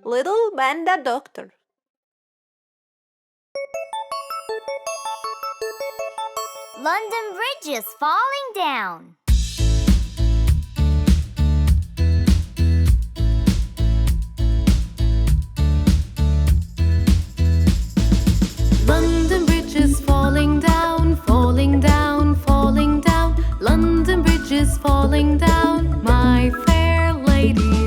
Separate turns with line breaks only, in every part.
Little Panda Doctor.
London Bridge is falling down.
London Bridge is falling down, falling down, falling down. London Bridge is falling down, my fair lady.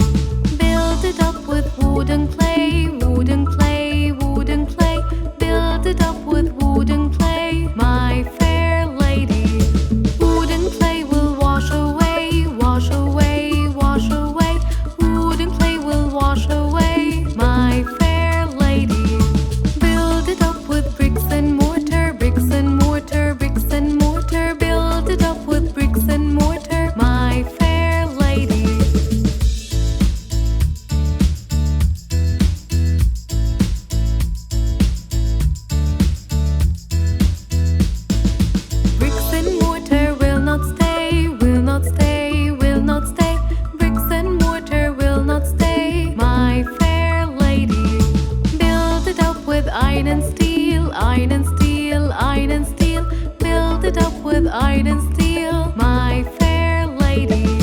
Build it up with wooden clay, wooden clay, wooden clay. Build it up with wooden clay, my fair lady. Wooden clay will wash away, wash away, wash away. Wooden clay will wash away, my fair lady. Build it up with bricks and mortar, bricks and mortar, bricks and mortar. Build it up with bricks and mortar, my fair lady. Bricks and mortar will not stay, will not stay, will not stay. Bricks and mortar will not stay, my fair lady. Build it up with iron and steel, iron and steel, iron and steel. Build it up with iron and steel, my fair lady.